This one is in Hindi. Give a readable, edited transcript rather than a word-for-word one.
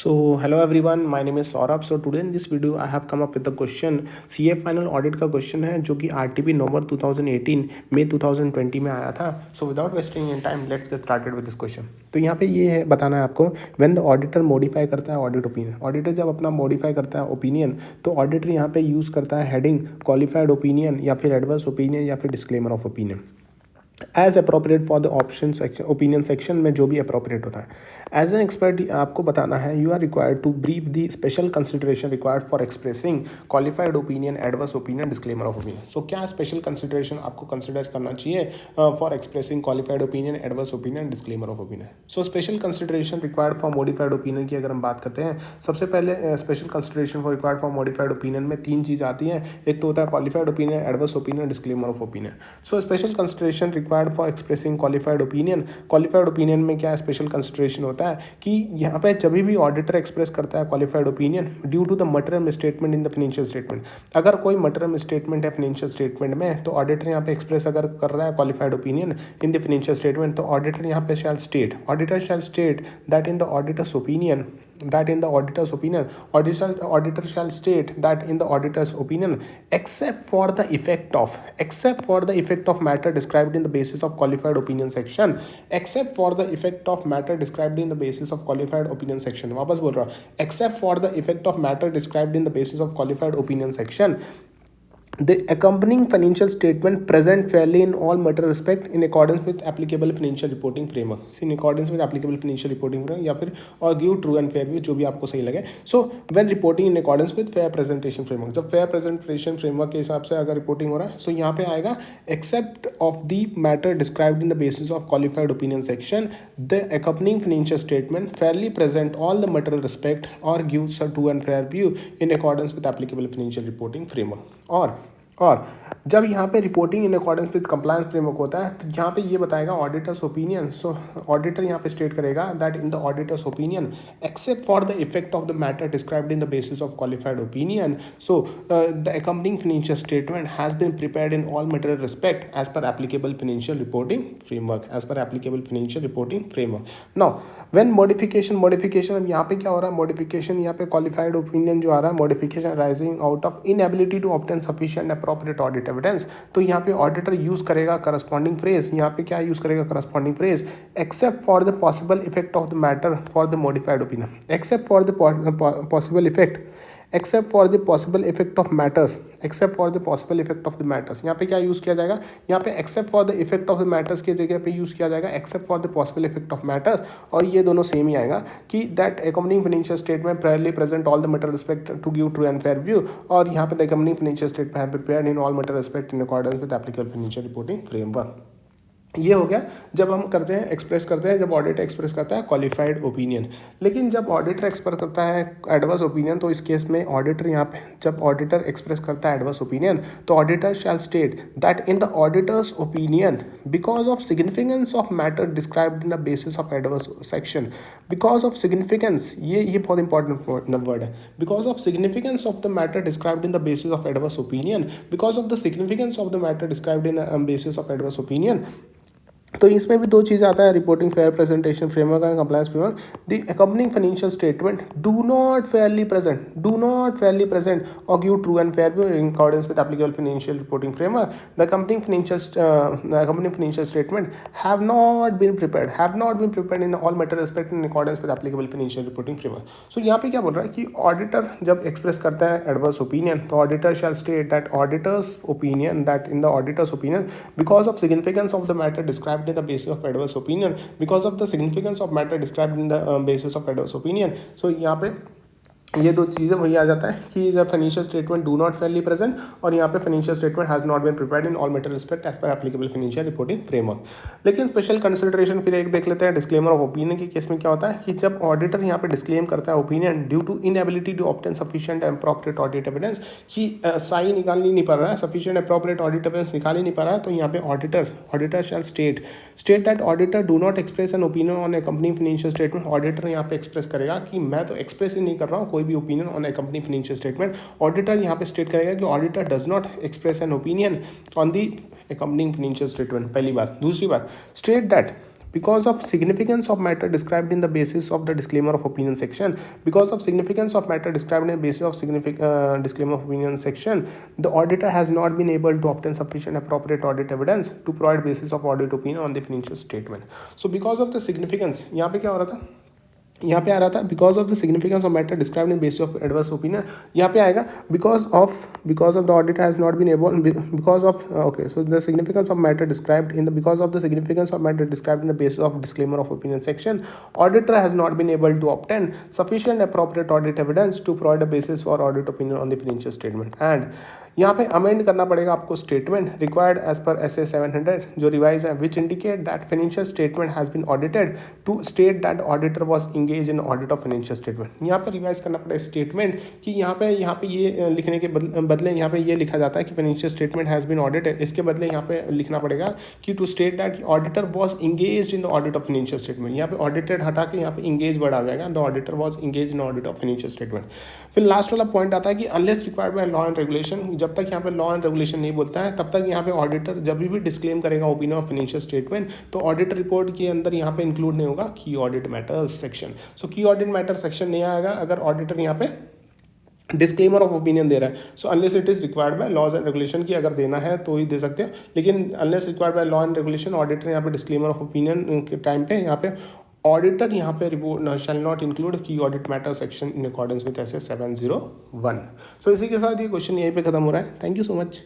So hello everyone, my name is Saurabh. So today in this video I have come up with the question CA final audit का क्वेश्चन है जो कि RTP नवंबर 2018 मई 2020 में आया था. So without wasting in time let's get started with this question. तो यहाँ पे ये है बताना है आपको व्हेन द ऑडिटर मॉडिफाई करता है ऑडिट ओपिनियन. ऑडिटर जब अपना मॉडिफाई करता है ओपिनियन तो ऑडिटर यहाँ पे यूज़ करता है हेडिंग क्वालिफाइड ओपिनियन या फिर एडवर्स ओपिनियन या फिर disclaimer of opinion age appropriate for the option section opinion section में जो भी अप्रोप्रिएट होता है. एज एन एक्सपर्ट आपको बताना है you are required to brief the special consideration required for expressing qualified opinion adverse opinion disclaimer of opinion. So क्या स्पेशल कंसिडरेशन आपको कंसिडर करना चाहिए for expressing qualified opinion adverse opinion disclaimer of opinion. So special consideration required for modified opinion की अगर हम बात करते हैं सबसे पहले special consideration for required for modified opinion में तीन चीज़ आती हैं. एक तो होता है qualified opinion adverse opinion disclaimer of opinion. So special consideration required for expressing qualified opinion. Qualified opinion में क्या स्पेशल कंसिडरेशन होता है कि यहाँ पे जब भी ऑडिटर एक्सप्रेस करता है qualified opinion due to the material misstatement in the financial statement. अगर कोई मटेरियल मिसस्टेटमेंट है फाइनेंशियल स्टेटमेंट में तो ऑडिटर यहाँ पे एक्सप्रेस अगर कर रहा है qualified opinion in the financial statement तो ऑडिटर यहाँ पे auditor shall state that in the auditor's opinion auditor shall state that in the auditor's opinion except for the effect of matter described in the basis of qualified opinion section वापस बोल रहा हूँ except for the effect of matter described in the basis of qualified opinion section the accompanying financial statement present fairly in all matter respect in accordance with applicable financial reporting framework. In accordance with applicable financial reporting framework या फिर और give true and fair view जो भी आपको सही लगे. So when reporting in accordance with fair presentation framework, जब fair presentation framework के हिसाब से अगर रिपोर्टिंग हो रहा है so यहाँ पे आएगा except of the matter described in the basis of qualified opinion section the accompanying financial statement fairly present all the material respect or gives a true and fair view in accordance with applicable financial reporting framework. और जब यहाँ पे reporting in accordance with compliance framework होता है तो यहाँ पे ये बताएगा ऑडिटर्स ओपिनियन. सो ऑडिटर यहाँ पे स्टेट करेगा that in the auditor's opinion except for the effect of the matter described in the basis of qualified opinion so the accompanying financial statement has been prepared in all material respect as per applicable financial reporting framework. Now when modification अब यहाँ पे क्या हो रहा है मॉडिफिकेशन यहाँ पे क्वालिफाइड ओपिनियन जो आ रहा है modification arising out of inability to obtain sufficient appropriate audit evidence. तो यहाँ पे ऑडिटर यूज करेगा करस्पॉन्डिंग फ्रेज. यहाँ पे क्या यूज करेगा corresponding phrase except for the possible effect of the matter for the modified opinion. Except for the possible effect of the matters यहाँ पे क्या यूज़ किया जाएगा यहाँ पे except for the effect of the matters की जगह पे यूज़ किया जाएगा except for the possible effect of matters. और ये दोनों सेम ही आएगा कि that accompanying financial statement properly present all the matter respect to give true and fair view. और यहाँ पे the accompanying financial statement have prepared in all matter respect in accordance with applicable financial reporting framework. ये हो गया जब हम करते हैं एक्सप्रेस करते हैं जब ऑडिटर एक्सप्रेस करता है क्वालिफाइड ओपिनियन. लेकिन जब ऑडिटर एक्सप्रेस करता है एडवर्स ओपिनियन तो इस केस में ऑडिटर यहाँ पे जब ऑडिटर एक्सप्रेस करता है एडवर्स ओपिनियन तो auditor shall state that in the auditor's opinion because of significance of matter described in the basis of adverse section. Because of significance ये बहुत इंपॉर्टेंट वर्ड है. Because of significance of the matter described in the basis of adverse opinion because of the significance of the matter described in basis of adverse opinion. तो इसमें भी दो चीज़ आता है reporting fair presentation framework and compliance framework. The accompanying financial statement do not fairly present और give true and fair view in accordance with applicable financial reporting framework. The accompanying financial statement have not been prepared in all matter respect in accordance with applicable financial reporting framework. So यहाँ पे क्या बोल रहा है कि ऑडिटर जब एक्सप्रेस करता है एडवर्स ओपिनियन तो auditor shall state that auditors opinion that in the auditor's opinion because of significance of the matter described in the basis of adverse opinion because of the significance of matter described in the basis of adverse opinion. So यहाँ पे ये दो चीज़ें वही आ जाता है कि जब financial statement do not fairly present और यहाँ पे financial statement has not been prepared in all matter respect as per applicable financial reporting framework. लेकिन स्पेशल कंसिडरेशन फिर एक देख लेते हैं डिस्क्लेमर ऑफ ओपिनियन के केस में क्या होता है कि जब ऑडिटर यहाँ पे डिस्क्लेम करता है opinion due to inability to obtain sufficient appropriate audit evidence कि सही निकाल नहीं पा रहा है सफिशिएंट अप्रोप्रिएट ऑडिट एविडेंस निकाल ही नहीं पा रहा है तो यहाँ पे auditor shall state that auditor do not express an opinion on A company financial statement. Auditor यहाँ पे एक्सप्रेस करेगा कि मैं तो एक्सप्रेस ही नहीं कर रहा हूँ कोई भी opinion on A company financial statement. Auditor यहाँ पे स्टेट करेगा कि auditor does not express an opinion on the accompanying financial statement. पहली बात. दूसरी बात state that because of significance of matter described in the basis of the disclaimer of opinion section, because of significance of matter described in the basis of disclaimer of opinion section, the auditor has not been able to obtain sufficient appropriate audit evidence to provide basis of audit opinion on the financial statement. So because of the significance, यहाँ पे क्या हो रहा था, यहाँ पे आ रहा था because of the significance of matter described in basis of adverse opinion, यहाँ पे आएगा because of the auditor has not been able, because of okay, so the significance of matter described in the because of the significance of matter described in the basis of disclaimer of opinion section, auditor has not been able to obtain sufficient appropriate audit evidence to provide a basis for audit opinion on the financial statement. And यहाँ पे अमेंड करना पड़ेगा आपको statement required as per SA 700 जो रिवाइज है, which indicate that financial statement has been audited to state that auditor was engage in audit of financial statement. यहाँ पे रिवाइज करना पड़ेगा स्टेटमेंट कि यहाँ पे ये लिखने के बदले यहाँ पे ये लिखा जाता है कि financial statement has been audited, इसके बदले यहाँ पे लिखना पड़ेगा कि to state that auditor was engage in the audit of financial statement. यहाँ पे ऑडिटेड हटा के यहाँ पे इंगेज वर्ड आ जाएगा, the auditor was engage in audit of financial statement. फिर लास्ट वाला पॉइंट आता है कि unless required by law and regulation, जब तक यहाँ पे लॉ एंड रेगुलेशन नहीं बोलता है तब तक यहाँ पे ऑडिटर जब भी डिस्क्लेम करेगा ओपिनियन ऑफ फाइनेंशियल स्टेटमेंट तो ऑडिट रिपोर्ट के अंदर यहाँ पे इंक्लूड नहीं होगा की ऑडिट मैटर्स सेक्शन। सो की ऑडिट मैटर सेक्शन नहीं आएगा अगर ऑडिटर यहाँ पे डिस्क्लेमर ऑफ ओपिनियन दे रहा है। So unless it is required by laws and regulation की अगर देना है तो ही दे सकते हैं, लेकिन unless required by law and regulation auditor यहाँ पे डिस्क्लेमर ऑफ ओपिनियन के टाइम पे यहाँ पे ऑडिटर यहाँ पे रिपोर्ट शैल नॉट इंक्लूड की audit matter section in accordance with SA 701। सो इसी के साथ ये क्वेश्चन यहीं पे खत्म हो रहा है। Thank you so much.